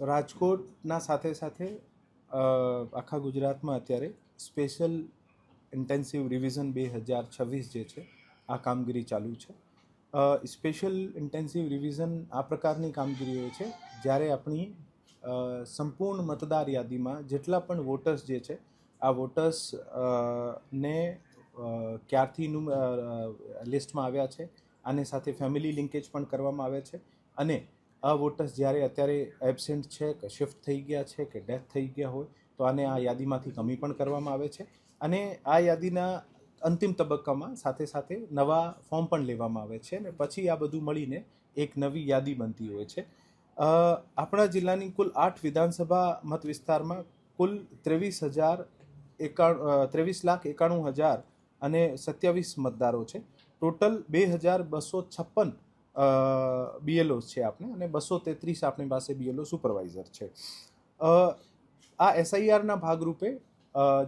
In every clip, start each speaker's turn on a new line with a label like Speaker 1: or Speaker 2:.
Speaker 1: રાજકોટના સાથે સાથે આખા ગુજરાતમાં અત્યારે સ્પેશિયલ ઇન્ટેન્સિવ રિવિઝન 2026 જે છે આ કામગીરી ચાલુ છે. સ્પેશિયલ ઇન્ટેન્સિવ રિવિઝન આ પ્રકારની કામગીરી હોય છે જ્યારે આપણી સંપૂર્ણ મતદાર યાદીમાં જેટલા પણ વોટર્સ જે છે આ વોટર્સ ને ક્યારથી લિસ્ટમાં આવ્યા છે આની સાથે ફેમિલી લિંકેજ પણ કરવામાં આવે છે અને આ વોટર્સ જ્યારે અત્યારે એબસેન્ટ છે કે શિફ્ટ થઈ ગયા છે કે ડેથ થઈ ગયા હોય તો આને આ યાદીમાંથી કમી પણ કરવામાં આવે છે અને આ યાદીના અંતિમ તબક્કામાં સાથે સાથે નવા ફોર્મ પણ લેવામાં આવે છે અને પછી આ બધું મળીને એક નવી યાદી બનતી હોય છે. આપણા જિલ્લાની કુલ 8 વિધાનસભા મત વિસ્તારમાં કુલ 23,91,000 અને 27 મતદારો છે. ટોટલ 2,256 BLOs છે આપણે અને 233 આપણી પાસે BLO સુપરવાઇઝર છે. આ SIRના ભાગરૂપે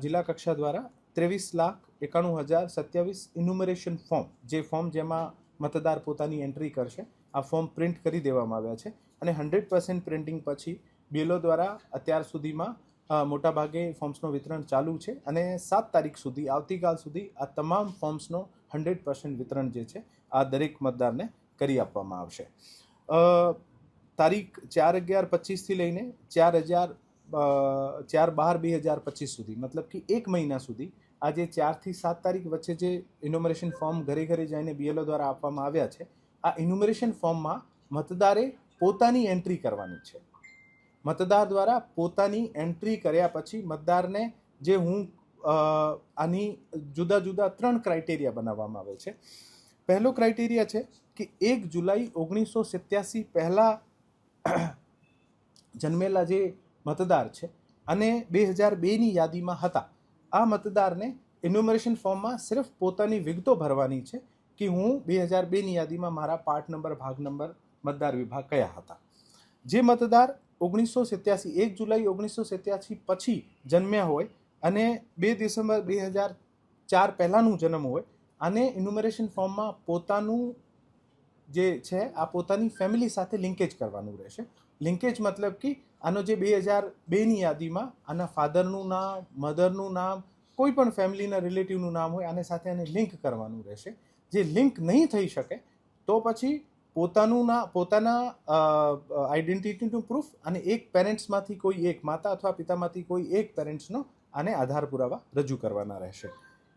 Speaker 1: જિલ્લા કક્ષા દ્વારા 23,91,027 ઇન્યુમરેશન ફોર્મ જે ફોર્મ જેમાં મતદાર પોતાની એન્ટ્રી કરશે આ ફોર્મ પ્રિન્ટ કરી દેવામાં આવ્યા છે અને 100% પ્રિન્ટિંગ પછી BLO દ્વારા અત્યાર સુધીમાં મોટાભાગે ફોર્મ્સનું વિતરણ ચાલુ છે અને 7 તારીખ સુધી આવતીકાલ સુધી આ તમામ ફોર્મ્સનો 100% વિતરણ જે છે આ દરેક મતદારને કરી આપવામાં આવશે. તારીખ 4/11/25થી લઈને 4/12/2025 સુધી મતલબ કે એક મહિના સુધી આજે 4 થી 7 તારીખ વચ્ચે જે ઇન્યુમરેશન ફોર્મ ઘરે ઘરે જઈને BLO દ્વારા આપવામાં આવ્યા છે આ ઇન્યુમરેશન ફોર્મમાં મતદારે પોતાની એન્ટ્રી કરવાની છે. મતદાર દ્વારા પોતાની એન્ટ્રી કર્યા પછી મતદારને જે આની જુદા જુદા 3 ક્રાઇટેરિયા બનાવવામાં આવે છે. પહેલો ક્રાઇટેરિયા છે કે 1 જુલાઈ 1987 પહેલાં જન્મેલા જે મતદાર છે અને 2002ની યાદીમાં હતા આ મતદારને ઇન્યુમરેશન ફોર્મમાં સિર્ફ પોતાની વિગતો ભરવાની છે કે હું 2002ની યાદીમાં મારા પાર્ટ નંબર ભાગ નંબર મતદાર વિભાગ કયા હતા. જે મતદાર 1 જુલાઈ 1987 પછી જન્મ્યા હોય અને 2 ડિસેમ્બર 2004 પહેલાંનું જન્મ હોય આને ઇન્યુમરેશન ફોર્મમાં પોતાનું જે છે આ પોતાની ફેમિલી સાથે લિંકેજ કરવાનું રહેશે. લિંકેજ મતલબ કે આનો જે 2002ની યાદીમાં આના ફાધરનું નામ મધરનું નામ કોઈ પણ ફેમિલીના રિલેટિવનું નામ હોય આને સાથે આને લિંક કરવાનું રહેશે. જે લિંક નહીં થઈ શકે તો પછી પોતાના આઈડેન્ટિટીનું પ્રૂફ અને એક પેરેન્ટ્સમાંથી કોઈ એક માતા અથવા પિતામાંથી કોઈ એક પેરેન્ટ્સનો આને આધાર પુરાવા રજૂ કરવાના રહેશે.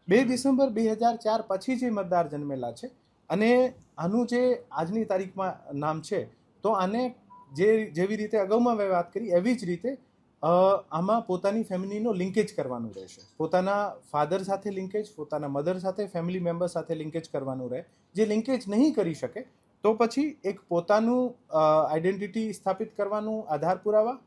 Speaker 1: 2 ડિસેમ્બર 2004 પછી જે મતદાર જન્મેલા છે અને આનું જે આજની તારીખમાં નામ છે તો આને જેવી રીતે અગાઉમાં મેં વાત કરી એવી જ રીતે આમાં પોતાની ફેમિલીનો લિંકેજ કરવાનું રહેશે. પોતાના ફાધર સાથે લિંકેજ પોતાના મધર સાથે ફેમિલી મેમ્બર સાથે લિંકેજ કરવાનું રહે. જે લિંકેજ નહીં કરી શકે તો પછી એક પોતાનું આઈડેન્ટિટી સ્થાપિત કરવાનું આધાર પુરાવા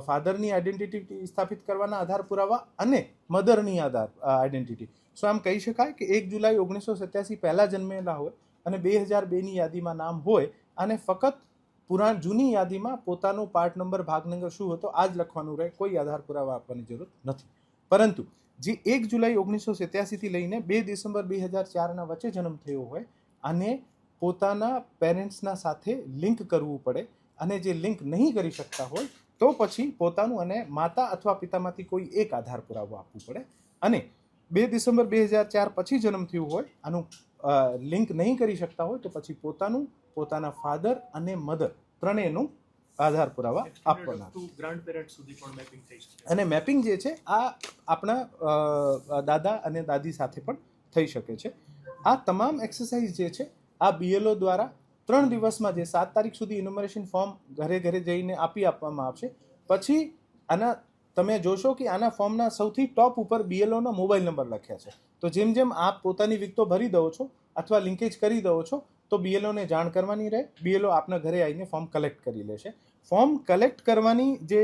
Speaker 1: ફાધરની આઈડેન્ટિટી સ્થાપિત કરવાના આધાર પુરાવા અને મધરની આઈડેન્ટિટી. સો આમ કહી શકાય કે 1 જુલાઈ 1987 પહેલાં જન્મેલા હોય અને 2002ની યાદીમાં નામ હોય અને ફક્ત જૂની યાદીમાં પોતાનો પાર્ટ નંબર ભાગ નંબર શું હતો આ જ લખવાનું રહે. કોઈ આધાર પુરાવા આપવાની જરૂર નથી. પરંતુ જે 1 જુલાઈ 1987થી લઈને 2 ડિસેમ્બર 2004ના વચ્ચે જન્મ થયો હોય આને પોતાના પેરેન્ટ્સના સાથે લિંક કરવું પડે અને જે લિંક નહીં કરી શકતા હોય તો પછી પોતાનું અને માતા અથવા પિતામાંથી કોઈ એક આધાર પુરાવો આપવું પડે. અને 2 ડિસેમ્બર 2004 પછી જન્મ થયું હોય આનું લિંક નહીં કરી શકતા હોય તો પછી પોતાના ફાધર અને મધર ત્રણેયનું આધાર પુરાવા આપવાના. અને મેપિંગ જે છે આ આપણા દાદા અને દાદી સાથે પણ થઈ શકે છે. આ તમામ એક્સરસાઇઝ જે છે આ BLO દ્વારા 3 દિવસમાં જે 7 તારીખ સુધી ઇન્યુમરેશન ફોર્મ ઘરે ઘરે જઈને આપવામાં આવશે. પછી આના તમે જોશો કે આના ફોર્મના સૌથી ટોપ ઉપર BLOના મોબાઈલ નંબર લખ્યા છે. તો જેમ જેમ આપ પોતાની વિગતો ભરી દો છો અથવા લિંકેજ કરી દો છો તો BLOને જાણ કરવાની રહે. BLO આપના ઘરે આવીને ફોર્મ કલેક્ટ કરી લેશે. ફોર્મ કલેક્ટ કરવાની જે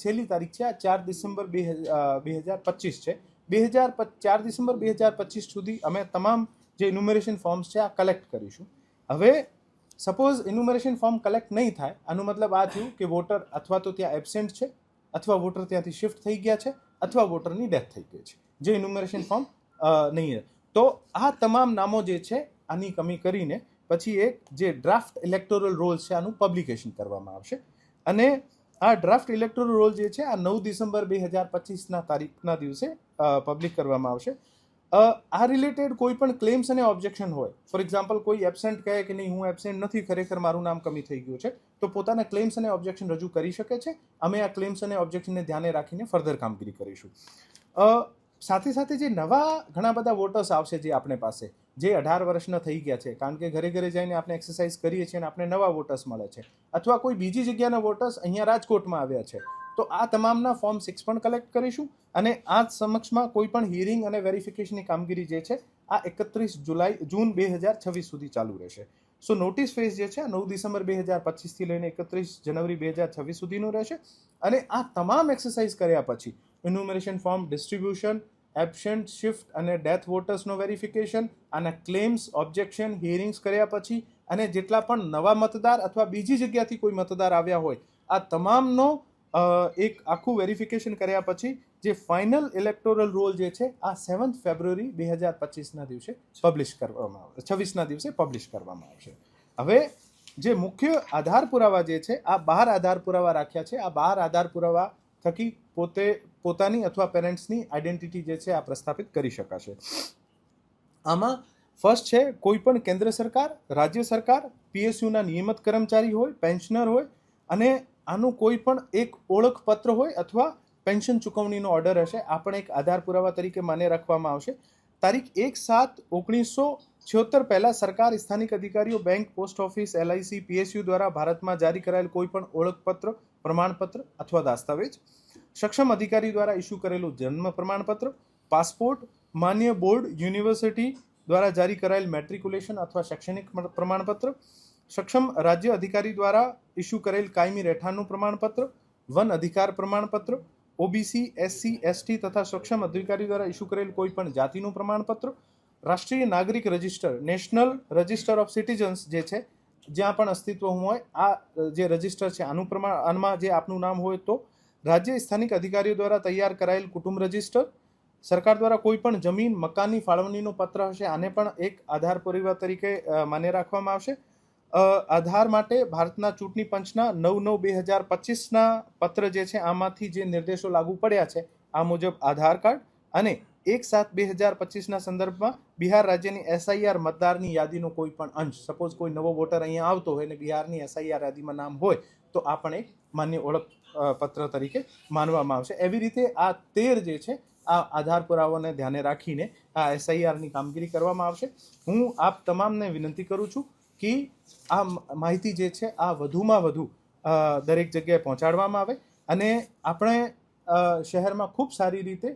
Speaker 1: છેલ્લી તારીખ છે આ 4 ડિસેમ્બર 2025 છે. 4 ડિસેમ્બર 2025 સુધી અમે તમામ જે ઇન્યુમરેશન ફોર્મ્સ છે આ કલેક્ટ કરીશું. હવે સપોઝ ઇન્યુમરેશન ફોર્મ કલેક્ટ નહીં થાય આનું મતલબ આ થયું કે વોટર અથવા તો ત્યાં એબસેન્ટ છે અથવા વોટર ત્યાંથી શિફ્ટ થઈ ગયા છે અથવા વોટરની ડેથ થઈ ગઈ છે જે ઇન્યુમરેશન ફોર્મ નહીં. તો આ તમામ નામો જે છે આની કમી કરીને પછી એક જે ડ્રાફ્ટ ઇલેક્ટોરલ રોલ્સ છે આનું પબ્લિકેશન કરવામાં આવશે. અને આ ડ્રાફ્ટ ઇલેક્ટોરલ રોલ જે છે આ 9 ડિસેમ્બર 2025ના તારીખના દિવસે પબ્લિક કરવામાં આવશે. આ રિલેટેડ કોઈ પણ ક્લેમ્સ અને ઓબ્જેક્શન હોય, ફોર એક્ઝામ્પલ કોઈ એબસેન્ટ કહે કે નહીં હું એબસેન્ટ નથી, ખરેખર મારું નામ કમી થઈ ગયું છે, તો પોતાના ક્લેમ્સ અને ઓબ્જેક્શન રજૂ કરી શકે છે. અમે આ ક્લેમ્સ અને ઓબ્જેક્શનને ધ્યાને રાખીને ફર્ધર કામગીરી કરીશું. સાથે સાથે જે નવા ઘણા બધા વોટર્સ આવશે જે આપણે પાસે, જે 18 વર્ષના થઈ ગયા છે, કારણ કે ઘરે ઘરે જઈને આપણે એક્સરસાઇઝ કરીએ છીએ અને આપણે નવા વોટર્સ મળે છે, અથવા કોઈ બીજી જગ્યાના વોટર્સ અહીંયા રાજકોટમાં આવ્યા છે, તો આ તમામના ફોર્મ 6 પણ કલેક્ટ કરીશું. અને આ સમક્ષમાં કોઈ પણ હિયરિંગ અને વેરિફિકેશનની કામગીરી જે છે આ 31 જૂન 2026 સુધી ચાલુ રહેશે. સો નોટિસ ફેઝ જે છે 9 ડિસેમ્બર 2025થી લઈને 31 જાન્યુઆરી 2026 સુધીનું રહેશે. અને આ તમામ એક્સરસાઇઝ કર્યા પછી enumeration form distribution, absent, shift અને ડેથ વોટર્સનો વેરિફિકેશન, આના ક્લેમ્સ, ઓબ્જેક્શન, હિયરિંગ્સ કર્યા પછી, અને જેટલા પણ નવા મતદાર અથવા બીજી જગ્યાથી કોઈ મતદાર આવ્યા હોય, આ તમામનો એક આખું વેરિફિકેશન કર્યા પછી જે ફાઇનલ ઇલેક્ટોરલ રોલ જે છે આ 7 ફેબ્રુઆરી 2025ના દિવસે પબ્લિશ કરવામાં આવશે, 26ના દિવસે પબ્લિશ કરવામાં આવશે. હવે જે મુખ્ય આધાર પુરાવા જે છે આ 12 આધાર પુરાવા રાખ્યા છે. આ 12 આધાર પુરાવા થકી પોતાની અથવા પેરેન્ટ્સની આઈડેન્ટિટી જે છે આ પ્રસ્થાપિત કરી શકાશે. આમાં ફર્સ્ટ છે કોઈ પણ કેન્દ્ર સરકાર, રાજ્ય સરકાર, પીએસયુના નિયમિત કર્મચારી હોય, પેન્શનર હોય, અને આનું કોઈ પણ એક ઓળખપત્ર હોય અથવા પેન્શન ચૂકવણીનો ઓર્ડર હશે, આ પણ એક આધાર પુરાવા તરીકે માન્ય રાખવામાં આવશે. તારીખ 1/7/1976 પહેલા સરકાર, સ્થાનિક અધિકારીઓ, bank, post office, LIC, PSU દ્વારા ભારતમાં જારી કરાયેલ કોઈ પણ ઓળખપત્ર, પ્રમાણપત્ર અથવા દસ્તાવેજ, સક્ષમ અધિકારી દ્વારા ઇસ્યુ કરેલું જન્મ પ્રમાણપત્ર, પાસપોર્ટ, માન્ય બોર્ડ, યુનિવર્સિટી દ્વારા જારી કરાયેલ મેટ્રિક્યુલેશન અથવા શૈક્ષણિક પ્રમાણપત્ર, સક્ષમ રાજ્ય અધિકારી દ્વારા ઇસ્યુ કરેલ કાયમી રહેઠાણનું પ્રમાણપત્ર, વન અધિકાર પ્રમાણપત્ર, ઓબીસી, એસસી, એસટી તથા સક્ષમ અધિકારી દ્વારા ઇસ્યુ કરેલ કોઈ પણ જાતિનું પ્રમાણપત્ર, રાષ્ટ્રીય નાગરિક register, national register of citizens જે છે જ્યાં પણ અસ્તિત્વ હોય, આ જે રજિસ્ટર છે આમાં જે આપનું નામ હોય, તો રાજ્ય સ્થાનિક અધિકારીઓ દ્વારા તૈયાર કરાયેલ કુટુંબ રજિસ્ટર, સરકાર દ્વારા કોઈ પણ જમીન, મકાનની ફાળવણીનો પત્ર હશે, આને પણ એક આધાર પુરાવા તરીકે માન્ય રાખવામાં આવશે. આધાર માટે ભારતના ચૂંટણી પંચના 9/9/2025ના પત્ર જે છે આમાંથી જે નિર્દેશો લાગુ પડ્યા છે આ મુજબ આધાર કાર્ડ, અને 1/7/2025ના સંદર્ભમાં બિહાર રાજ્યની એસઆઈઆર મતદારની યાદીનો કોઈ પણ અંશ, સપોઝ કોઈ નવો વોટર અહીંયા આવતો હોય અને બિહારની એસઆઈઆર યાદીમાં નામ હોય, તો આ પણ એક માન્ય ઓળખ પત્ર તરીકે માનવામાં આવશે. એવી રીતે આ 13 જે છે આ આધાર પુરાવાને ધ્યાને રાખીને આ એસઆઈઆરની કામગીરી કરવામાં આવશે. હું આપ તમામને વિનંતી કરું છું કે આ માહિતી જે છે આ વધુમાં વધુ દરેક જગ્યાએ પહોંચાડવામાં આવે, અને આપણે શહેરમાં ખૂબ સારી રીતે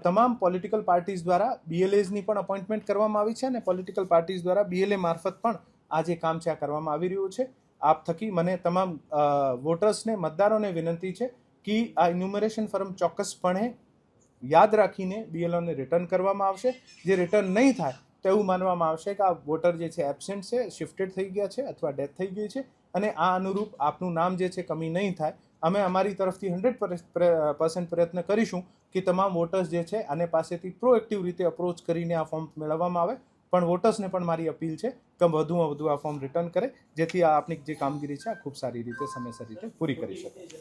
Speaker 1: તમામ પોલિટિકલ પાર્ટીઝ દ્વારા બીએલએઝની પણ અપોઇન્ટમેન્ટ કરવામાં આવી છે, અને પોલિટિકલ પાર્ટીઝ દ્વારા બીએલએ મારફત પણ આ જે કામ છે આ કરવામાં આવી રહ્યું છે. આપ થકી મને તમામ વોટર્સને, મતદારોને વિનંતી છે કે આ ઇન્યુમરેશન ફોર્મ ચોક્કસપણે યાદ રાખીને બીએલઓને રિટર્ન કરવામાં આવશે. જે રિટર્ન નહીં થાય તો એવું માનવામાં આવશે કે આ વોટર જે છે એબસેન્ટ છે, શિફ્ટેડ થઈ ગયા છે અથવા ડેથ થઈ ગઈ છે, અને આ અનુરૂપ આપનું નામ જે છે કમી નહીં થાય. અમે અમારી તરફથી 100% પ્રયત્ન કરીશું કે તમામ વોટર્સ જે છે આને પાસેથી પ્રોએક્ટિવ રીતે અપ્રોચ કરીને આ ફોર્મ મેળવવામાં આવે. પણ વોટર્સને પણ મારી અપીલ છે કે વધુમાં વધુ આ ફોર્મ રિટર્ન કરે, જેથી આ આપની જે કામગીરી છે આ ખૂબ સારી રીતે, સમયસર રીતે પૂરી કરી શકે.